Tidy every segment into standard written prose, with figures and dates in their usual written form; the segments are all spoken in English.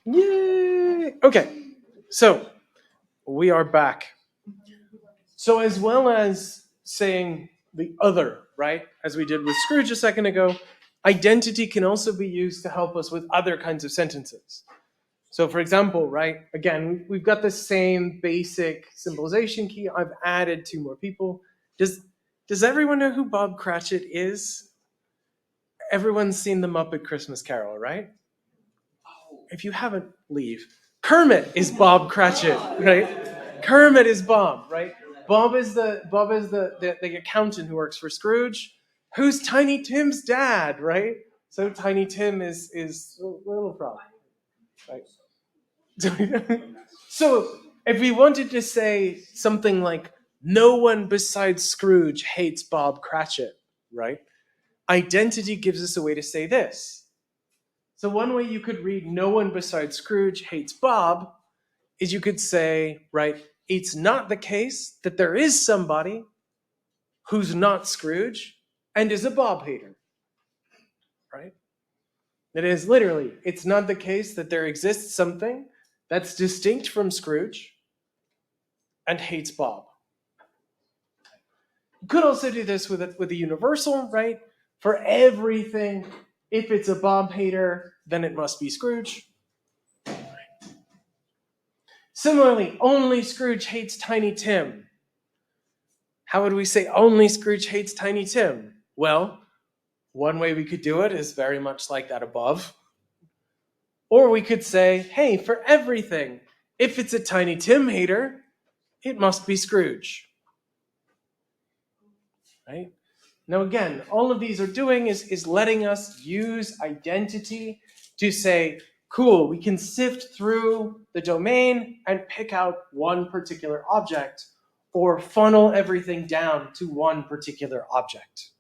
Yay! Okay, so we are back. So as well as saying the other, right, as we did with Scrooge a second ago, identity can also be used to help us with other kinds of sentences. So for example, right, again, we've got the same basic symbolization key. I've added two more people. Does everyone know who Bob Cratchit is? Everyone's seen the Muppet Christmas Carol, right? If you haven't, leave. Kermit is Bob Cratchit, right? Kermit is Bob, right? Bob is the accountant who works for Scrooge, who's Tiny Tim's dad, right? So Tiny Tim is a little problem, right? So if we wanted to say something like no one besides Scrooge hates Bob Cratchit, right? Identity gives us a way to say this. So one way you could read no one besides Scrooge hates Bob is you could say, right, it's not the case that there is somebody who's not Scrooge and is a Bob hater, right? It is literally, it's not the case that there exists something that's distinct from Scrooge and hates Bob. You could also do this with a universal, right? For everything, if it's a Bob hater, then it must be Scrooge. Similarly, only Scrooge hates Tiny Tim. How would we say only Scrooge hates Tiny Tim? Well, one way we could do it is very much like that above. Or we could say, hey, for everything, if it's a Tiny Tim hater, it must be Scrooge. Right? Now again, all of these are doing is letting us use identity to say, cool, we can sift through the domain and pick out one particular object, or funnel everything down to one particular object.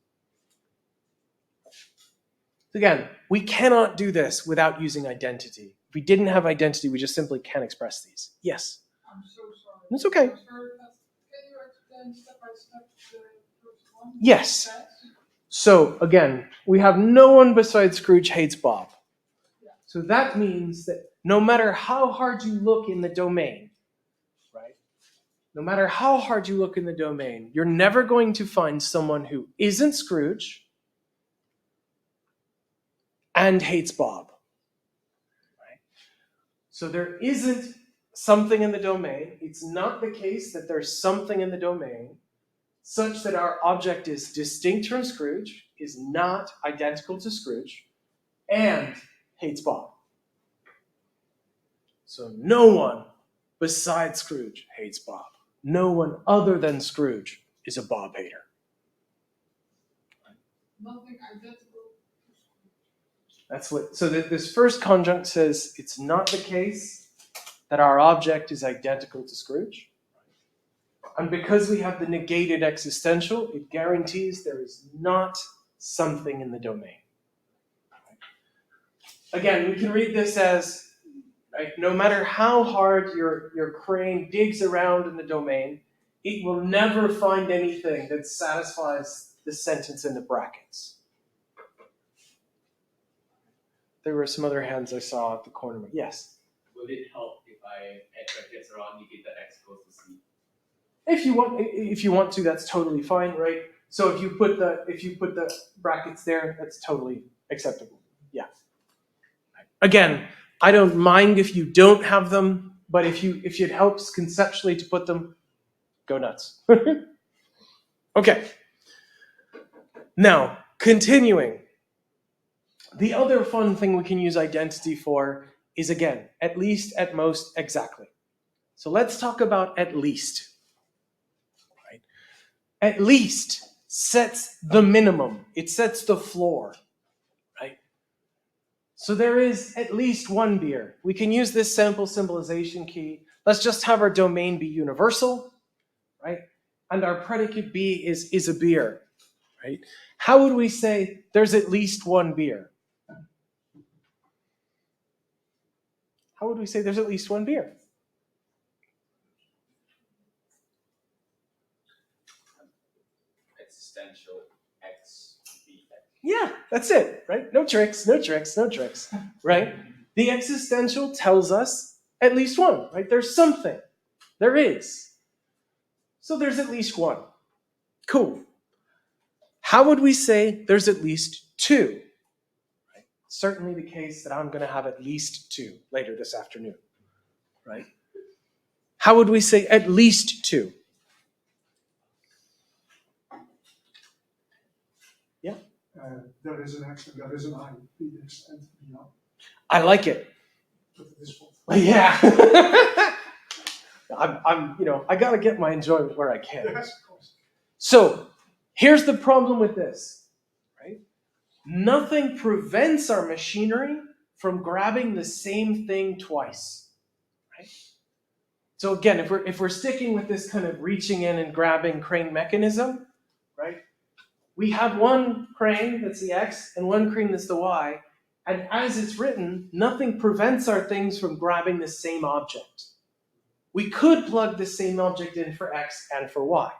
Again, we cannot do this without using identity. If we didn't have identity, we just simply can't express these. Yes? I'm so sorry. It's okay. Can you explain step by step the first one? Yes. So again, we have no one besides Scrooge hates Bob. So that means that no matter how hard you look in the domain, right? No matter how hard you look in the domain, you're never going to find someone who isn't Scrooge and hates Bob. Right? So there isn't something in the domain. It's not the case that there's something in the domain such that our object is distinct from Scrooge, is not identical to Scrooge, and hates Bob. So no one besides Scrooge hates Bob. No one other than Scrooge is a Bob hater. Nothing identical. That's what. So this first conjunct says it's not the case that our object is identical to Scrooge. And because we have the negated existential, it guarantees there is not something in the domain. Again, we can read this as, right, no matter how hard your crane digs around in the domain, it will never find anything that satisfies the sentence in the brackets. There were some other hands I saw at the corner. Yes? Would it help if I add brackets around to get that x equals to c? If you want to, that's totally fine, right? So if you put the brackets there, that's totally acceptable. Yeah. Again, I don't mind if you don't have them, but if it helps conceptually to put them, go nuts. Okay. Now, continuing. The other fun thing we can use identity for is, again, at least, at most, exactly. So let's talk about at least. Right? At least sets the minimum. It sets the floor. Right? So there is at least one beer. We can use this sample symbolization key. Let's just have our domain be universal, right? And our predicate be is a beer, right? How would we say there's at least one beer? How would we say there's at least one beer? Existential x b. Yeah, that's it, right? No tricks, no tricks, no tricks, right? The existential tells us at least one, right? There's something. There is. So there's at least one. Cool. How would we say there's at least two? Right? Certainly the case that I'm going to have at least two later this afternoon, right? How would we say at least two? Yeah? There is an X and there is an I, Px and Br. I like it. But it is what. Yeah. I got to get my enjoyment where I can. Yes, of course. So here's the problem with this, right? Nothing prevents our machinery from grabbing the same thing twice, right? So again, if we're sticking with this kind of reaching in and grabbing crane mechanism, right? We have one crane that's the X and one crane that's the Y, and as it's written, nothing prevents our things from grabbing the same object. We could plug the same object in for X and for Y.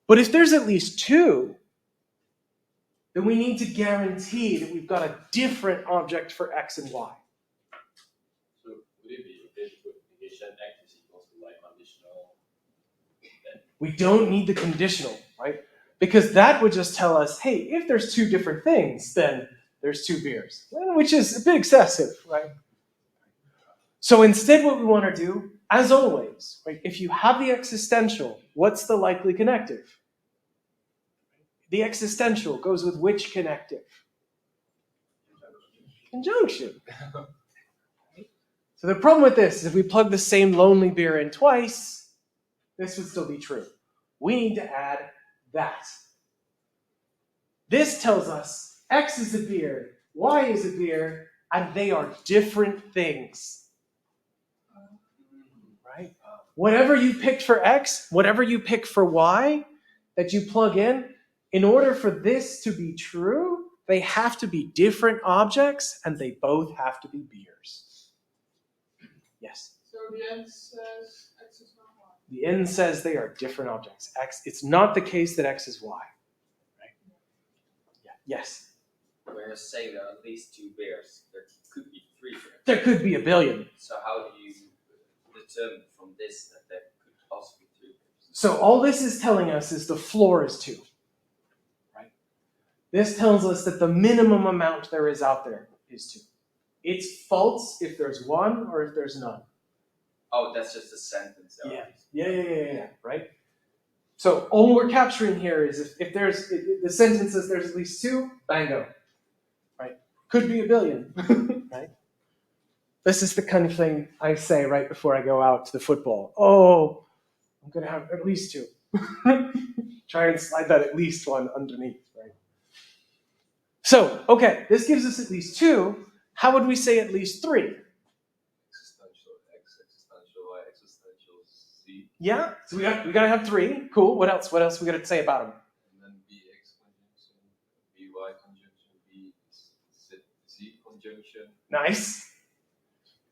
But if there's at least two, then we need to guarantee that we've got a different object for X and Y. So would it be okay to put negation X is equals to Y conditional? Then We don't need the conditional, right? Because that would just tell us, hey, if there's two different things, then there's two beers, which is a bit excessive, right? So instead what we want to do, as always, right, if you have the existential, what's the likely connective? The existential goes with which connective? Conjunction. So the problem with this is if we plug the same lonely beer in twice, this would still be true. We need to add that. This tells us X is a beer, Y is a beer, and they are different things. Right? Whatever you picked for X, whatever you pick for Y that you plug in order for this to be true, they have to be different objects and they both have to be beers. Yes? So the end says X is not Y. The end says they are different objects. X, it's not the case that X is Y. Right? Yeah. Yes? When you're saying there are at least two bears, there could be three bears. There could be a billion. So how do you determine from this that there could also be three bears? So all this is telling us is the floor is 2. Right? This tells us that the minimum amount there is out there is 2. It's false if there's 1 or if there's none. Oh, that's just a sentence. Yeah, right? So all we're capturing here is if the sentence says there's at least 2, bango. Right? Could be a billion. Right? This is the kind of thing I say right before I go out to the football. Oh, I'm going to have at least 2. Try and slide that at least 1 underneath, right? So, okay, this gives us at least 2. How would we say at least 3? Existential X, existential Y, existential Z, Yeah, so we got to have 3. Cool. What else? What else we got to say about them? and then BX conjunction, BY conjunction, BZ conjunction, Nice.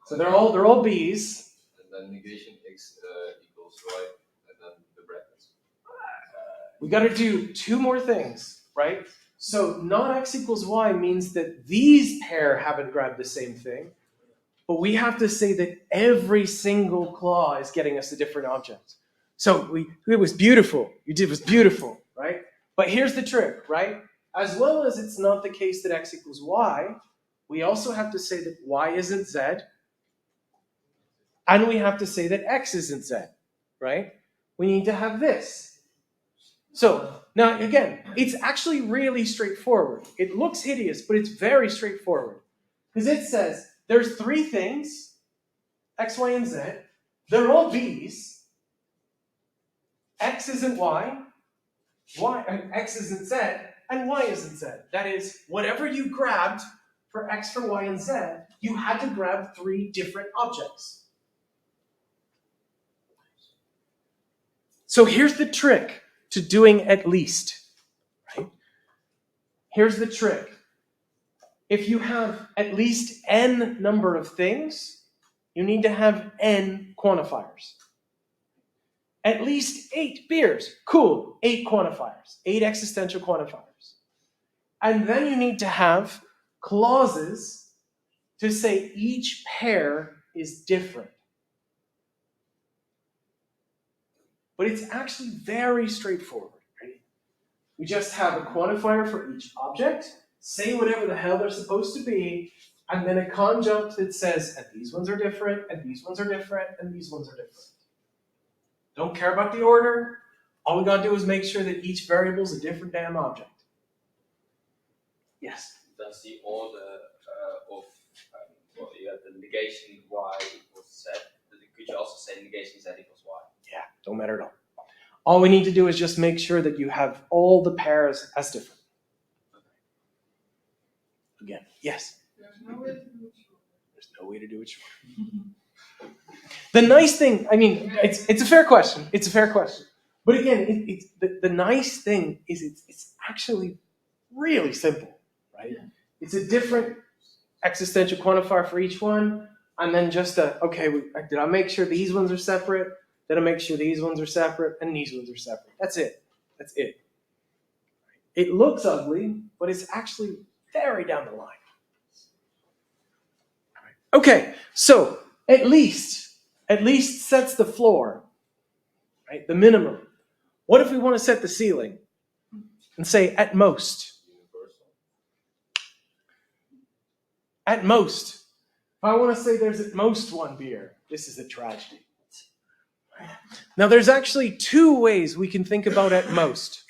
So they're all B's. and then negation X equals Y, and then the brackets. We got to do 2 more things, right? So not X equals Y means that these pair haven't grabbed the same thing, but we have to say that every single claw is getting us a different object. So it was beautiful. It was beautiful, right? But here's the trick, right? As well as it's not the case that X equals Y, we also have to say that Y isn't Z, and we have to say that X isn't Z, right? We need to have this. So now again, it's actually really straightforward. It looks hideous, but it's very straightforward. Because it says there's 3 things, X, Y, and Z. They're all B's. X isn't Y, X isn't Z, and Y isn't Z. That is, whatever you grabbed for X, for Y, and Z, you had to grab 3 different objects. So here's the trick to doing at least, right? Here's the trick. If you have at least n number of things, you need to have n quantifiers. At least 8 beers. Cool, 8 quantifiers, 8 existential quantifiers. And then you need to have clauses to say each pair is different. But it's actually very straightforward, right? We just have a quantifier for each object, say whatever the hell they're supposed to be, and then a conjunct that says, and these ones are different, and these ones are different, and these ones are different. Don't care about the order. All we gotta do is make sure that each variable is a different damn object. Yes? Does the order of, well, you have the negation y equals z. Could you also say negation z equals y? Yeah, don't matter at all. All we need to do is just make sure that you have all the pairs as different. Again, yes? There's no way to do it short. There's no way to do it short. The nice thing, I mean, it's a fair question. It's a fair question. But again, the nice thing is it's actually really simple, right? It's a different existential quantifier for each one, and then just did I make sure these ones are separate? Did I make sure these ones are separate? And these ones are separate. That's it. That's it. It looks ugly, but it's actually very down the line. Okay, so at least sets the floor, right? The minimum. What if we want to set the ceiling and say at most? Universal. At most. If I want to say there's at most one beer, this is a tragedy. Now there's actually two ways we can think about at most.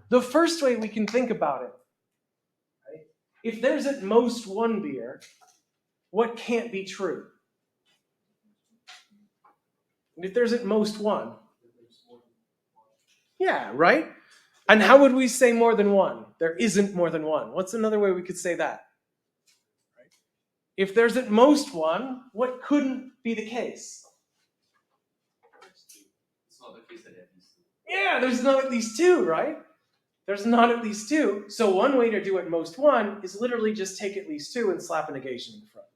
The first way we can think about it, right? If there's at most one beer, what can't be true? And if there's at most one, yeah, right? And how would we say more than one? There isn't more than one. What's another way we could say that? Right? If there's at most one, what couldn't be the case? It's not the case that at least two. Yeah, there's not at least two, right? There's not at least two. So one way to do at most one is literally just take at least two and slap a negation in front.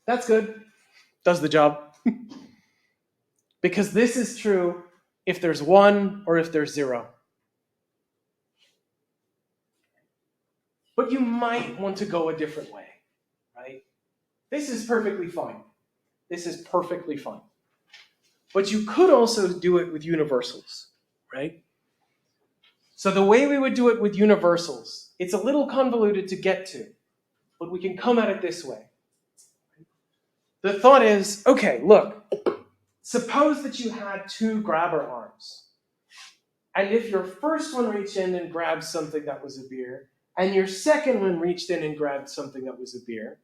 That's good. Does the job. Because this is true if there's one or if there's zero. But you might want to go a different way, right? This is perfectly fine. This is perfectly fine. But you could also do it with universals, right? So the way we would do it with universals, it's a little convoluted to get to, but we can come at it this way. The thought is, okay, look, suppose that you had two grabber arms. And if your first one reached in and grabbed something that was a beer, and your second one reached in and grabbed something that was a beer,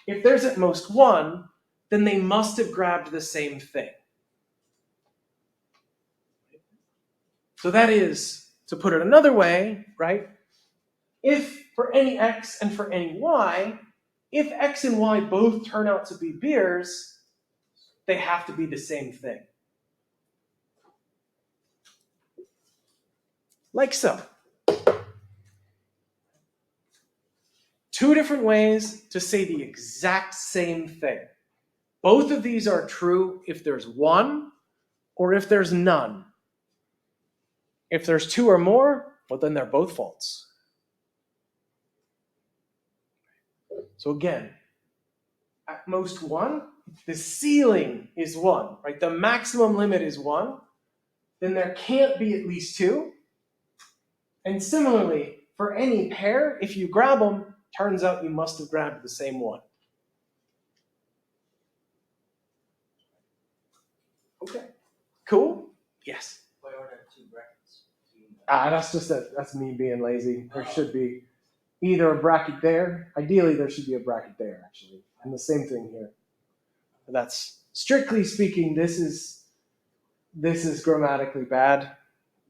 if there's at most one, then they must have grabbed the same thing. So that is, to put it another way, right? If for any x and for any y, if x and y both turn out to be beers, they have to be the same thing. Like so. Two different ways to say the exact same thing. Both of these are true if there's one or if there's none. If there's two or more, well, then they're both false. So again, at most one, the ceiling is one, right? The maximum limit is one. Then there can't be at least two. And similarly, for any pair, if you grab them, turns out you must have grabbed the same one. Okay, cool? Yes. Why are there two brackets? That's me being lazy. There should be either a bracket there. Ideally, there should be a bracket there, actually. And the same thing here. That's, strictly speaking, this is grammatically bad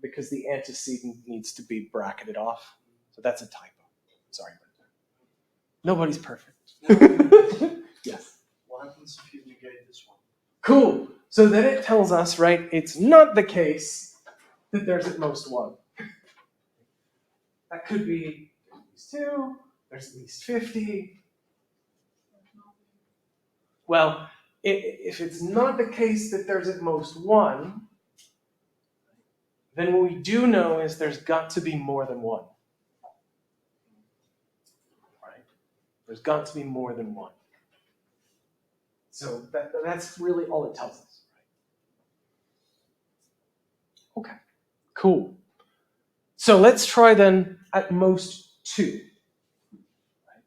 because the antecedent needs to be bracketed off. So that's a typo. Sorry about that. Nobody's perfect. Yes. What happens if you negate this one? Cool. So then it tells us, right, it's not the case that there's at most one. That could be at least two, there's at least 50. Well, if it's not the case that there's at most one, then what we do know is there's got to be more than one. Right? There's got to be more than one. So that's really all it tells us. Right? Okay, cool. So let's try then at most 2. Right?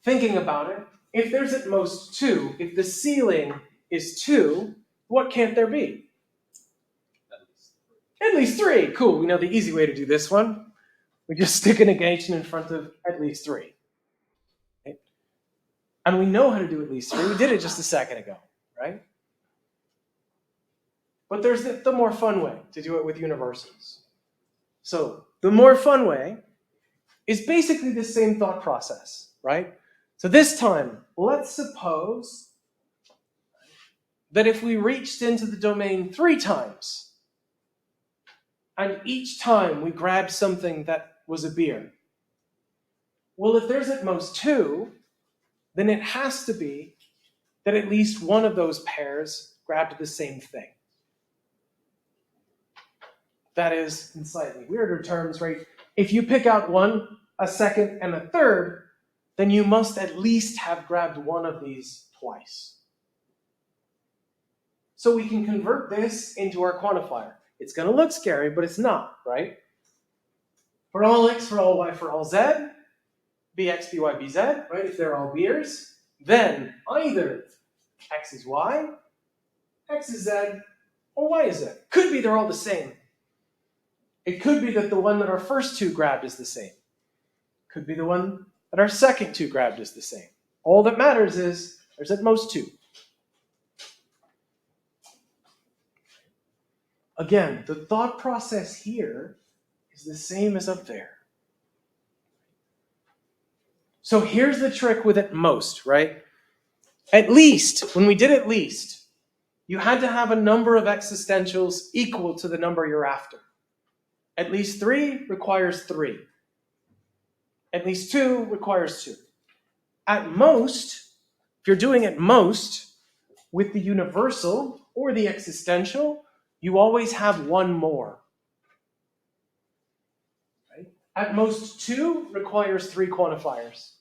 Thinking about it, if there's at most 2, if the ceiling is 2, what can't there be? At least 3. Cool. We know the easy way to do this one. We just stick a negation in front of at least 3. Okay? And we know how to do at least 3. We did it just a second ago, right? But there's the more fun way to do it with universals. So the more fun way is basically the same thought process, right? So this time, let's suppose that if we reached into the domain 3 times, and each time we grabbed something that was a beer, well, if there's at most 2, then it has to be that at least one of those pairs grabbed the same thing. That is, in slightly weirder terms, right? If you pick out 1, a second, and a third, then you must at least have grabbed one of these twice. So we can convert this into our quantifier. It's going to look scary, but it's not, right? For all x, for all y, for all z, bx, by, bz, right? If they're all beers, then either x is y, x is z, or y is z. Could be they're all the same. It could be that the one that our first 2 grabbed is the same. Could be the one that our second 2 grabbed is the same. All that matters is there's at most 2. Again, the thought process here is the same as up there. So here's the trick with at most, right? At least, when we did at least, you had to have a number of existentials equal to the number you're after. At least 3 requires 3. At least 2 requires 2. At most, if you're doing at most with the universal or the existential, you always have one more. Right? At most 2 requires 3 quantifiers.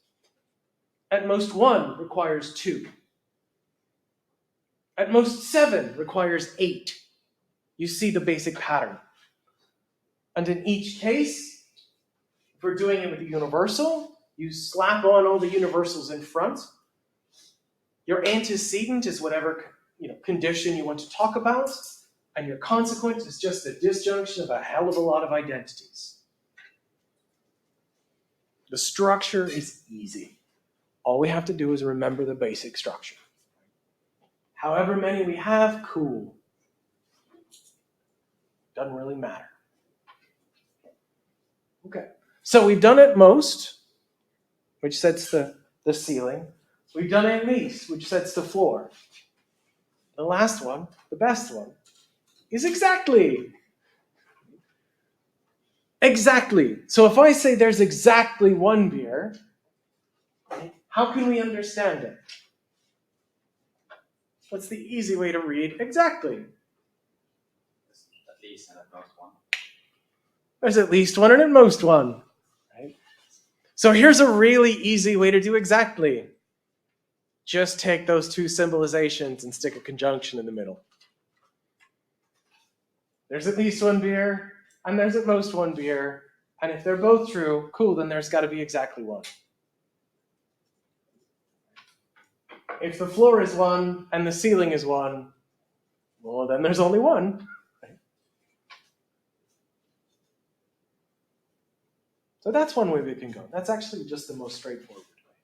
At most 1 requires 2. At most 7 requires 8. You see the basic pattern. And in each case, if we're doing it with the universal, you slap on all the universals in front. Your antecedent is whatever condition you want to talk about, and your consequent is just a disjunction of a hell of a lot of identities. The structure is easy. All we have to do is remember the basic structure. However many we have, cool. Doesn't really matter. Okay, so we've done at most, which sets the ceiling. We've done at least, which sets the floor. The last one, the best one, is exactly. Exactly. So if I say there's exactly 1 beer, how can we understand it? What's the easy way to read exactly? At least and at most 1. There's at least 1 and at most 1. Right? So here's a really easy way to do exactly. Just take those 2 symbolizations and stick a conjunction in the middle. There's at least 1 beer, and there's at most 1 beer, and if they're both true, cool, then there's got to be exactly 1. If the floor is 1 and the ceiling is 1, well, then there's only 1. So that's one way we can go. That's actually just the most straightforward way.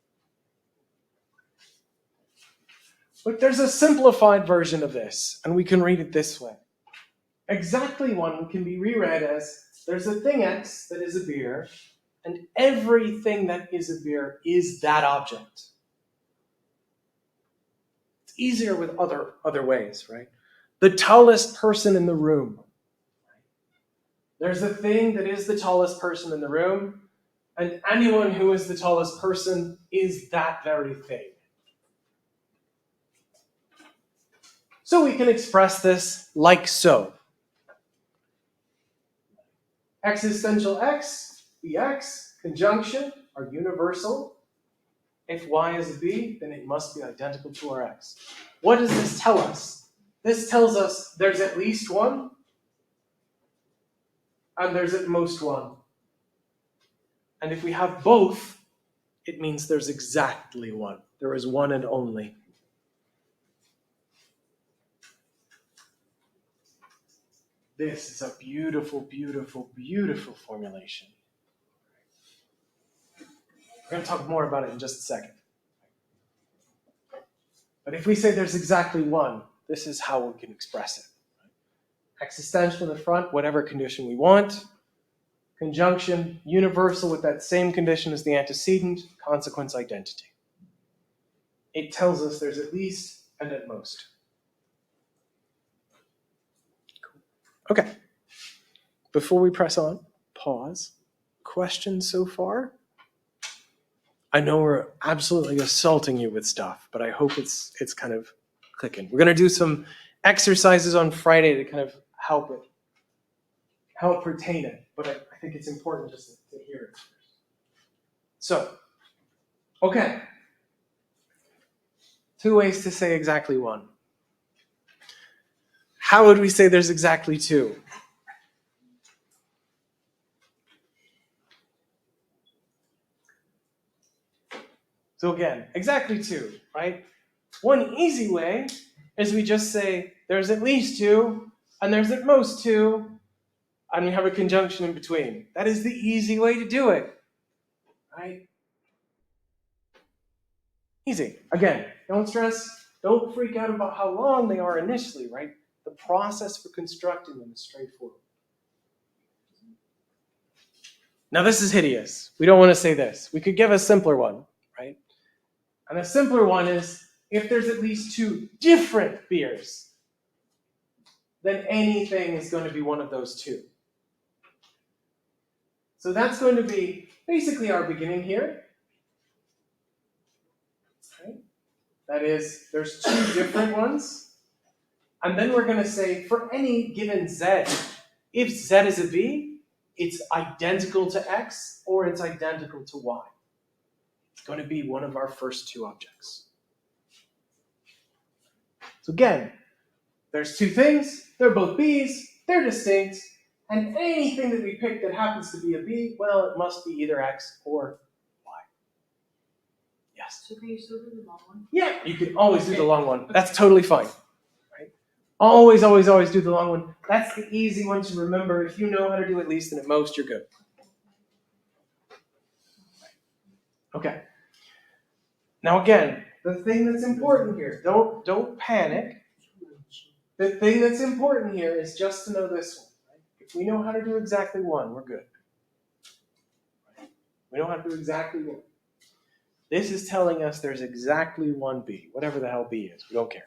But there's a simplified version of this, and we can read it this way. Exactly 1 can be reread as there's a thing X that is a beer, and everything that is a beer is that object. It's easier with other ways, right? The tallest person in the room. There's a thing that is the tallest person in the room, and anyone who is the tallest person is that very thing. So we can express this like so. Existential X, BX, conjunction are universal. If Y is a B, then it must be identical to our X. What does this tell us? This tells us there's at least one, and there's at most one. And if we have both, it means there's exactly one. There is one and only. This is a beautiful, beautiful, beautiful formulation. We're going to talk more about it in just a second. But if we say there's exactly one, this is how we can express it. Existential in the front, whatever condition we want. Conjunction, universal with that same condition as the antecedent, consequence identity. It tells us there's at least and at most. Cool. Okay. Before we press on, pause. Questions so far? I know we're absolutely assaulting you with stuff, but I hope it's kind of clicking. We're going to do some exercises on Friday to kind of help pertain it, but I think it's important just to hear it first. So, okay. 2 ways to say exactly one. How would we say there's exactly two? So again, exactly two, right? One easy way is we just say there's at least two, and there's at most two, and we have a conjunction in between. That is the easy way to do it, right? Easy. Again, don't stress, don't freak out about how long they are initially, right? The process for constructing them is straightforward. Now this is hideous. We don't want to say this. We could give a simpler one, right? And a simpler one is if there's at least two different beers, then anything is going to be one of those two. So that's going to be basically our beginning here. Right? That is, there's two different ones. And then we're going to say for any given z, if z is a b, it's identical to x or it's identical to y. It's going to be one of our first two objects. So again, there's two things, they're both b's, they're distinct, and anything that we pick that happens to be a b, well, it must be either x or y. Yes? So can you still do the long one? Yeah, you can always do the long one. That's totally fine. Right? Always, always, always do the long one. That's the easy one to remember. If you know how to do at least and at most, you're good. Okay. Now again, the thing that's important here, don't panic. The thing that's important here is just to know this one. Right? If we know how to do exactly one, we're good. Right? We know how to do exactly one. This is telling us there's exactly one B, whatever the hell B is. We don't care.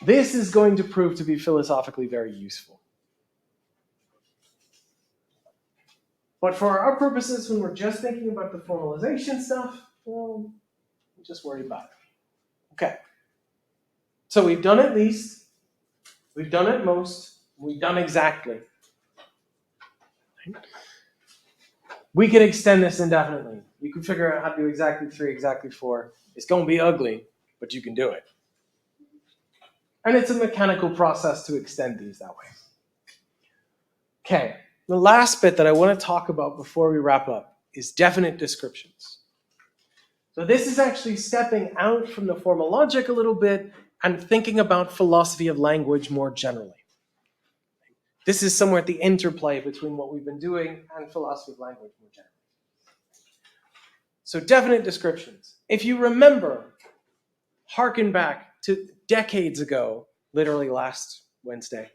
This is going to prove to be philosophically very useful. But for our purposes, when we're just thinking about the formalization stuff, well, just worry about it. Okay. So we've done at least, we've done at most, we've done exactly. We can extend this indefinitely. You can figure out how to do exactly 3, exactly 4. It's going to be ugly, but you can do it. And it's a mechanical process to extend these that way. Okay, the last bit that I want to talk about before we wrap up is definite descriptions. So this is actually stepping out from the formal logic a little bit and thinking about philosophy of language more generally. This is somewhere at the interplay between what we've been doing and philosophy of language more generally. So definite descriptions. If you remember, harken back to decades ago, literally last Wednesday,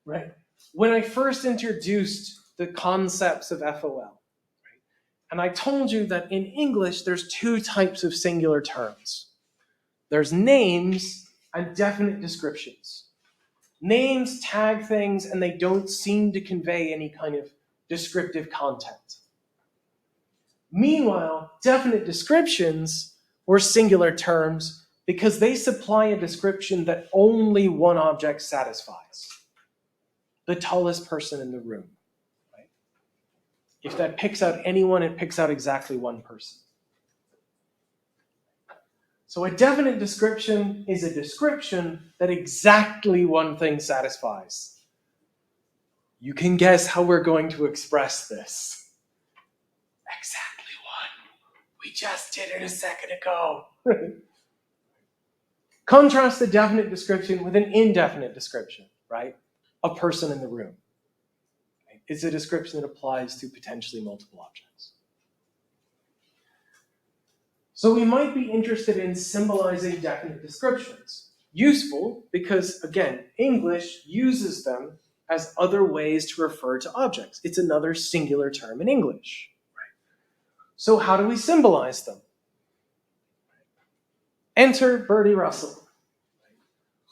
right? When I first introduced the concepts of FOL, right? And I told you that in English, there's 2 types of singular terms. There's names and definite descriptions. Names tag things and they don't seem to convey any kind of descriptive content. Meanwhile, definite descriptions were singular terms because they supply a description that only one object satisfies. the tallest person in the room. Right? If that picks out anyone, it picks out exactly one person. So a definite description is a description that exactly one thing satisfies. You can guess how we're going to express this. Exactly one. We just did it a second ago. Contrast the definite description with an indefinite description, right? A person in the room. It's a description that applies to potentially multiple objects. So we might be interested in symbolizing definite descriptions. Useful because, again, English uses them as other ways to refer to objects. It's another singular term in English. So how do we symbolize them? Enter Bertie Russell.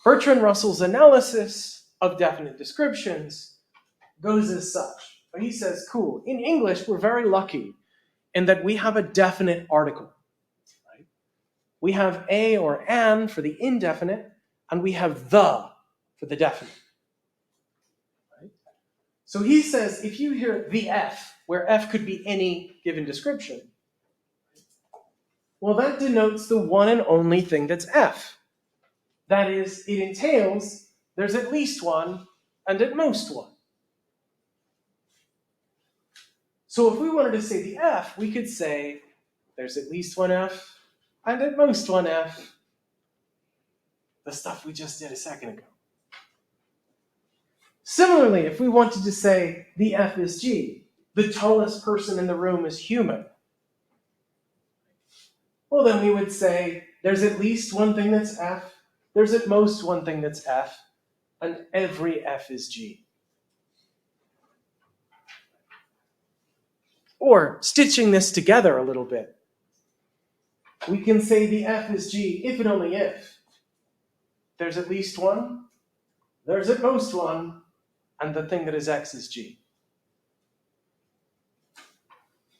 Bertrand Russell's analysis of definite descriptions goes as such. He says, cool, in English, we're very lucky in that we have a definite article. Right? We have a or an for the indefinite, and we have the for the definite. Right? So he says, if you hear the F, where F could be any given description, well, that denotes the one and only thing that's F. That is, it entails there's at least one and at most one. So if we wanted to say the F, we could say there's at least one F and at most one F. The stuff we just did a second ago. Similarly, if we wanted to say the F is G, the tallest person in the room is human, well, then we would say there's at least one thing that's F, there's at most one thing that's F, and every F is G. Or, stitching this together a little bit, we can say the F is G if and only if there's at least one, there's at most one, and the thing that is X is G.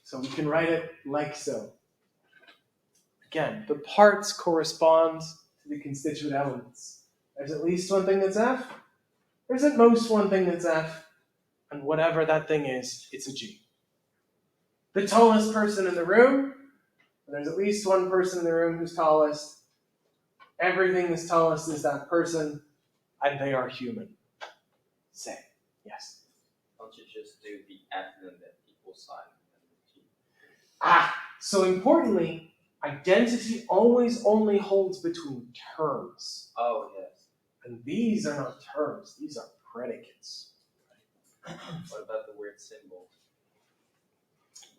So we can write it like so. Again, the parts correspond to the constituent elements. There's at least one thing that's F, there's at most one thing that's F, and whatever that thing is, it's a G. The tallest person in the room, there's at least one person in the room who's tallest. Everything that's tallest is that person, and they are human. Say, yes. Don't you just do the F and then the equal sign and the G? So importantly, identity always only holds between terms. Oh, yes. And these are not terms, these are predicates. What about the weird symbol?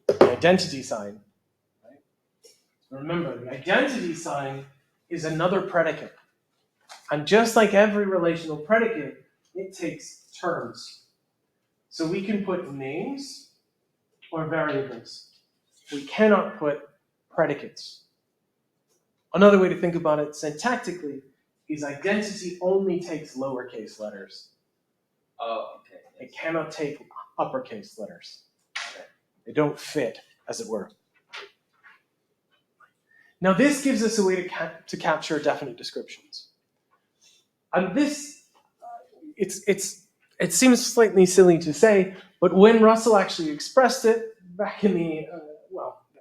The identity sign. Right? Remember, the identity sign is another predicate. And just like every relational predicate, it takes terms. So we can put names or variables. We cannot put predicates. Another way to think about it syntactically is identity only takes lowercase letters. Oh, okay. It cannot take uppercase letters. They don't fit, as it were. Now this gives us a way to capture definite descriptions. And this, it seems slightly silly to say, but when Russell actually expressed it back in the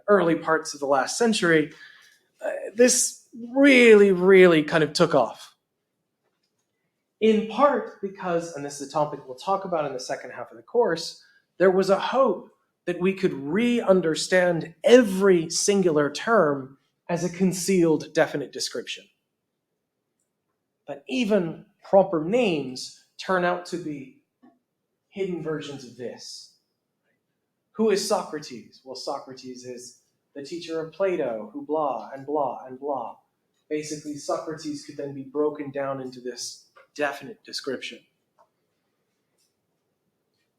early parts of the last century, this really kind of took off. In part because, and this is a topic we'll talk about in the second half of the course, there was a hope that we could re-understand every singular term as a concealed definite description. That even proper names turn out to be hidden versions of this. Who is Socrates? Well, Socrates is the teacher of Plato, who blah and blah and blah. Basically, Socrates could then be broken down into this definite description.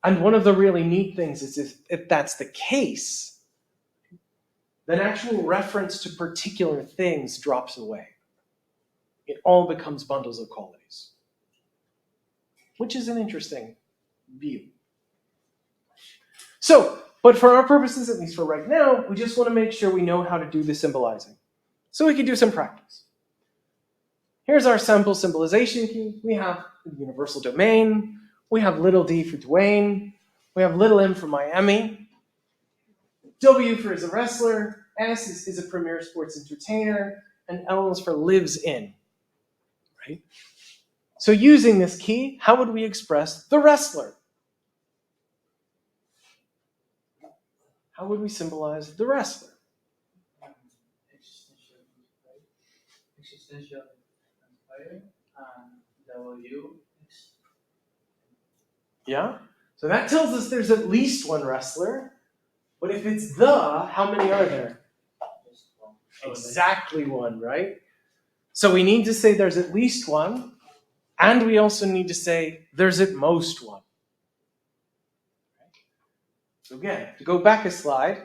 And one of the really neat things is if that's the case, then actual reference to particular things drops away. It all becomes bundles of qualities, which is an interesting view. So, but for our purposes, at least for right now, we just want to make sure we know how to do the symbolizing. So we can do some practice. Here's our sample symbolization key. We have the universal domain. We have little d for Dwayne. We have little m for Miami. W for is a wrestler. S is a premier sports entertainer. And L is for lives in. Right? So using this key, how would we express the wrestler? How would we symbolize the wrestler? Existential empire and W. Yeah? So that tells us there's at least one wrestler. But if it's the, how many are there? Exactly one, right? So we need to say there's at least one, and we also need to say there's at most one. So again, to go back a slide,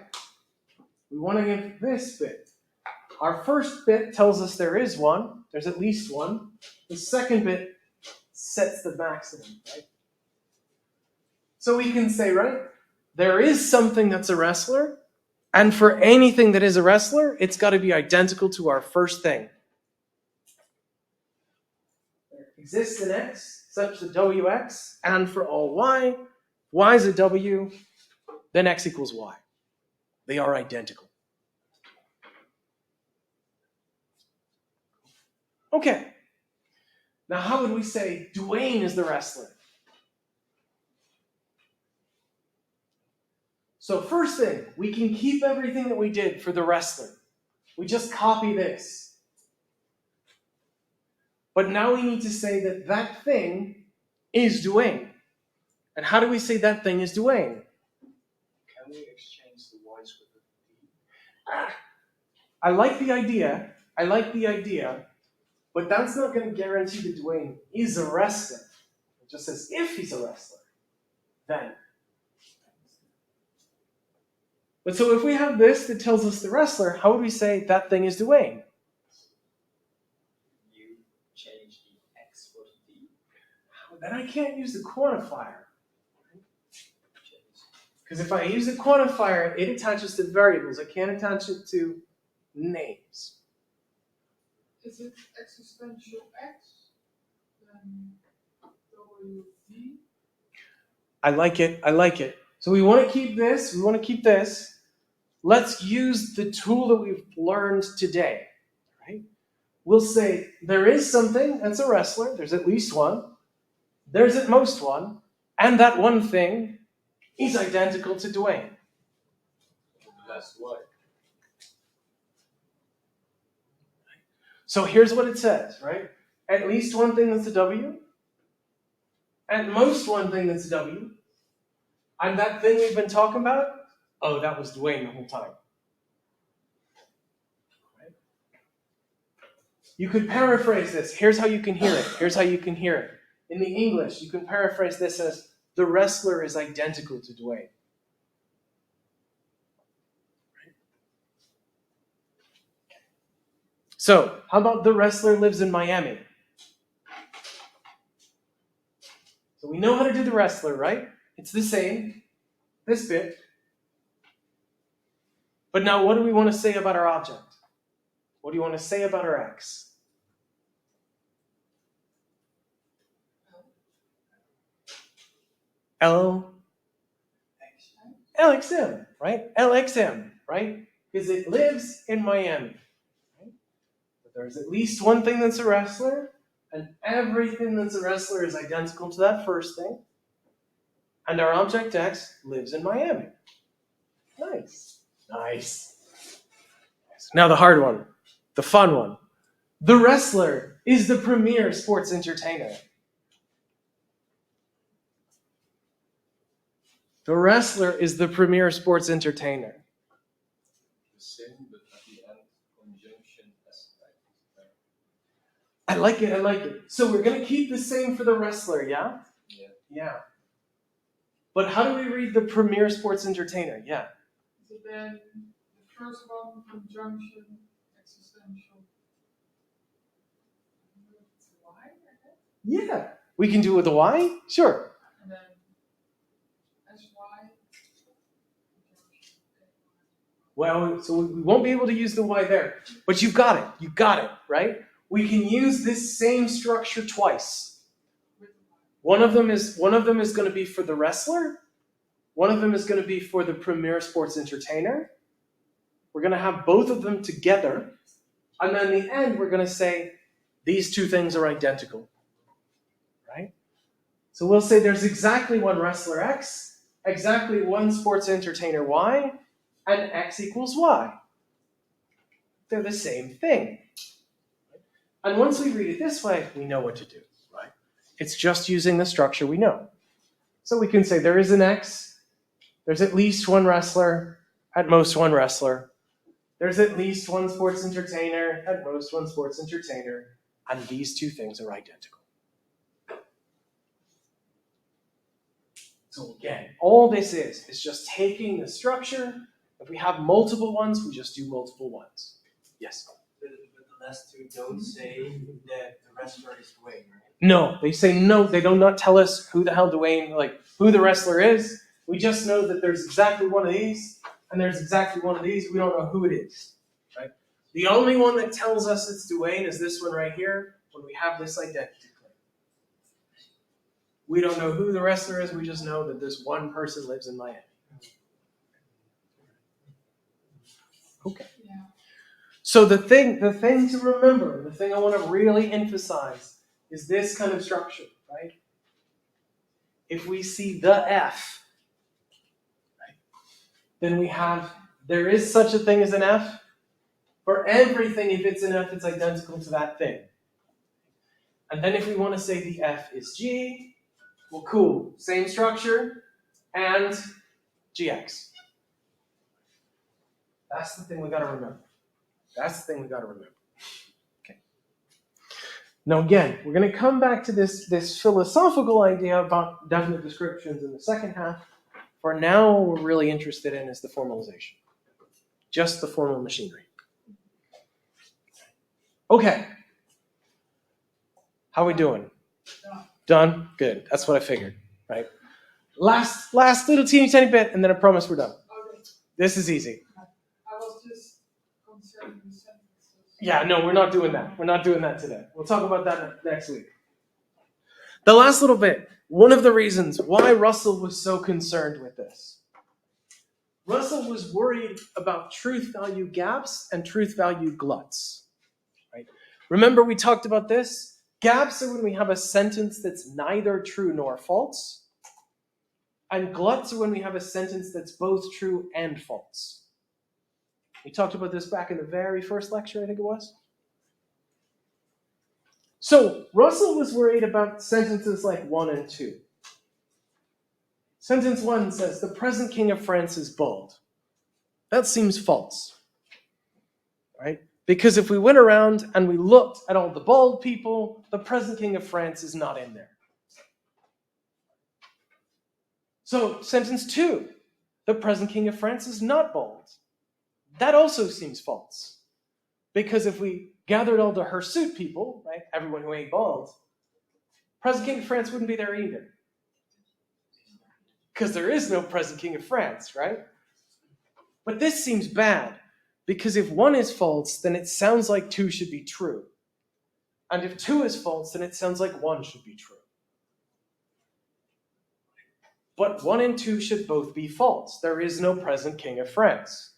we want to give this bit. Our first bit tells us there is one, there's at least one. The second bit sets the maximum, right? So we can say, right, there is something that's a wrestler, and for anything that is a wrestler, it's got to be identical to our first thing. There exists an X such that WX, and for all Y is a W, then X equals Y. They are identical. Okay. Now how would we say Dwayne is the wrestler? So first thing, we can keep everything that we did for the wrestler. We just copy this. But now we need to say that that thing is Dwayne. And how do we say that thing is Dwayne? Can we exchange the Y's with the D? I like the idea, but that's not going to guarantee that Dwayne is a wrestler. It just says if he's a wrestler, then. But so if we have this that tells us the wrestler, how would we say that thing is Dwayne? You change the X for the D. Then I can't use the quantifier. Because if I use the quantifier, it attaches to variables. I can't attach it to names. Is it existential X? Then WD? I like it. So we want to keep this. Let's use the tool that we've learned today. Right? We'll say there is something that's a wrestler. There's at least one. There's at most one. And that one thing is identical to Dwayne. That's why. So here's what it says, right? At least one thing that's a W. At most one thing that's a W. And that thing we've been talking about, oh, that was Dwayne the whole time. Right? You could paraphrase this. Here's how you can hear it. In the English, you can paraphrase this as, the wrestler is identical to Dwayne. Right? So, how about the wrestler lives in Miami? So we know how to do the wrestler, right? It's the same, this bit. But now what do we want to say about our object? What do you want to say about our X? LXM, right? LXM, right? Because it lives in Miami. Right? But there's at least one thing that's a wrestler, and everything that's a wrestler is identical to that first thing. And our object X lives in Miami. Nice. Now the hard one, the fun one. The wrestler is the premier sports entertainer. The wrestler is the premier sports entertainer. The same, but at the end, conjunction as I like it. So we're going to keep the same for the wrestler, yeah? Yeah. But how do we read the premier sports entertainer? Yeah. Is it then the first one, conjunction, existential? Y, I guess? Yeah. We can do it with a Y? Sure. And then SY. Well, so we won't be able to use the Y there. But you've got it. You got it, right? We can use this same structure twice. One of them is going to be for the wrestler. One of them is going to be for the premier sports entertainer. We're going to have both of them together. And then in the end, we're going to say these two things are identical. Right? So we'll say there's exactly one wrestler X, exactly one sports entertainer Y, and X equals Y. They're the same thing. And once we read it this way, we know what to do. Right? It's just using the structure we know. So we can say there is an X, there's at least one wrestler, at most one wrestler. There's at least one sports entertainer, at most one sports entertainer, and these two things are identical. So again, all this is just taking the structure. If we have multiple ones, we just do multiple ones. Yes? But the last two don't say that the wrestler is Dwayne, right? No, they say no. They do not tell us who the hell Dwayne, like who the wrestler is. We just know that there's exactly one of these, and there's exactly one of these. We don't know who it is. Right? The only one that tells us it's Dwayne is this one right here. When we have this identity claim, we don't know who the wrestler is. We just know that this one person lives in Miami. Okay. Yeah. So the thing to remember, the thing I want to really emphasize is this kind of structure, right? If we see the F, right, then we have, there is such a thing as an F. For everything, if it's an F, it's identical to that thing. And then if we want to say the F is G, well, cool, same structure, and GX. That's the thing we got to remember. That's the thing we got to remember. Okay. Now again, we're going to come back to this philosophical idea about definite descriptions in the second half. For now, what we're really interested in is the formalization. Just the formal machinery. Okay. How we doing? Done? Good. That's what I figured, right? Last little teeny tiny bit, and then I promise we're done. Okay. This is easy. I was just concerned with sentences. Yeah, no, we're not doing that. We're not doing that today. We'll talk about that next week. The last little bit, one of the reasons why Russell was so concerned with this. Russell was worried about truth value gaps and truth value gluts. Right? Remember we talked about this? Gaps are when we have a sentence that's neither true nor false. And gluts are when we have a sentence that's both true and false. We talked about this back in the very first lecture, I think it was. So Russell was worried about sentences like 1 and 2. Sentence 1 says, the present king of France is bald. That seems false, right? Because if we went around and we looked at all the bald people, the present king of France is not in there. So sentence 2, the present king of France is not bald. That also seems false. Because if we gathered all the hirsute people, right, everyone who ain't bald, present king of France wouldn't be there either. Because there is no present king of France, right? But this seems bad. Because if 1 is false, then it sounds like 2 should be true. And if 2 is false, then it sounds like 1 should be true. But 1 and 2 should both be false. There is no present king of France.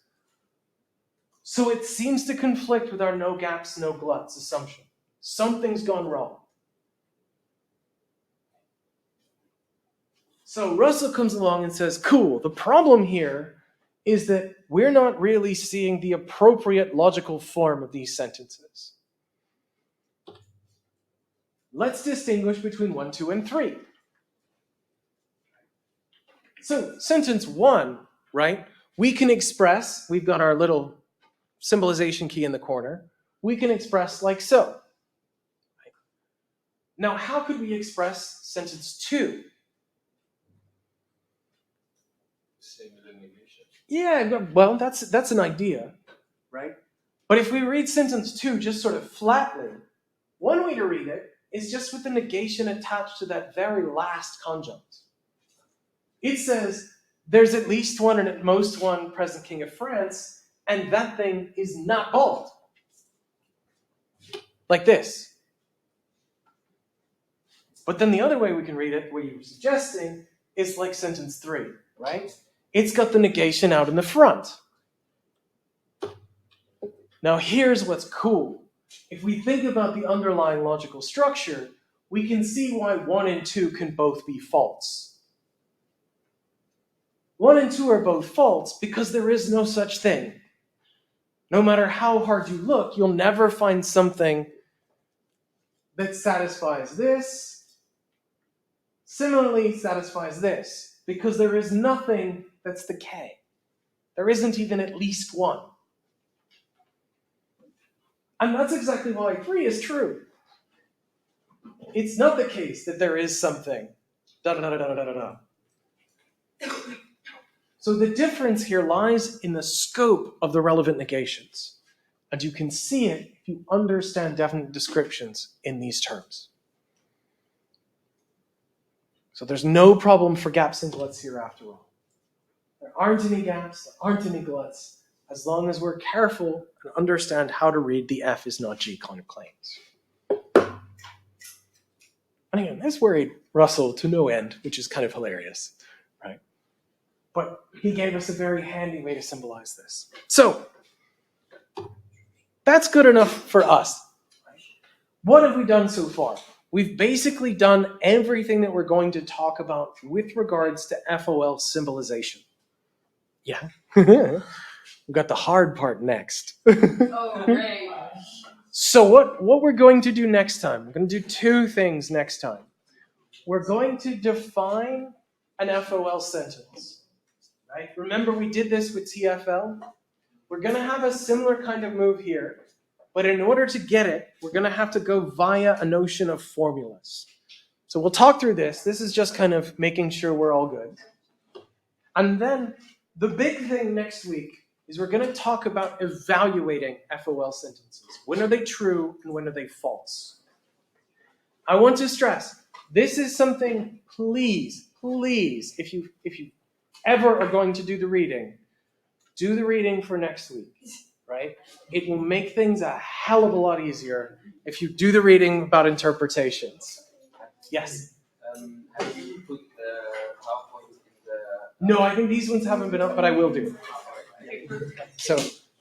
So it seems to conflict with our no gaps, no gluts assumption. Something's gone wrong. So Russell comes along and says, cool, the problem here is that we're not really seeing the appropriate logical form of these sentences. Let's distinguish between 1, 2, and 3. So sentence 1, right, we can express, we've got our little symbolization key in the corner, we can express like so. Right? Now, how could we express sentence 2? Same with the negation. Yeah, well, that's an idea, right? But if we read sentence 2 just sort of flatly, one way to read it is just with the negation attached to that very last conjunct. It says, there's at least one and at most one present king of France, and that thing is not bald. Like this. But then the other way we can read it, what you were suggesting, is like sentence 3, right? It's got the negation out in the front. Now here's what's cool. If we think about the underlying logical structure, we can see why 1 and 2 can both be false. 1 and 2 are both false because there is no such thing. No matter how hard you look, you'll never find something that satisfies this, similarly satisfies this, because there is nothing that's the K. There isn't even at least one. And that's exactly why 3 is true. It's not the case that there is something. So the difference here lies in the scope of the relevant negations. And you can see it if you understand definite descriptions in these terms. So there's no problem for gaps and gluts here after all. There aren't any gaps, there aren't any gluts, as long as we're careful and understand how to read the F is not G kind of claims. And again, this worried Russell to no end, which is kind of hilarious, right? But he gave us a very handy way to symbolize this. So, that's good enough for us. What have we done so far? We've basically done everything that we're going to talk about with regards to FOL symbolization. Yeah. We've got the hard part next. Oh, great. So what we're going to do next time, we're going to do 2 things next time. We're going to define an FOL sentence. Right? Remember we did this with TFL? We're going to have a similar kind of move here, but in order to get it, we're going to have to go via a notion of formulas. So we'll talk through this. This is just kind of making sure we're all good. And then the big thing next week is we're going to talk about evaluating FOL sentences. When are they true and when are they false? I want to stress, this is something, please, if you ever are going to do the reading for next week, right? It will make things a hell of a lot easier if you do the reading about interpretations. Yes? Have you put the PowerPoint in the... No, I think these ones haven't been up, but I will do. So,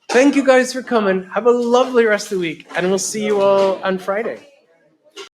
thank you guys for coming. Have a lovely rest of the week, and we'll see you all on Friday.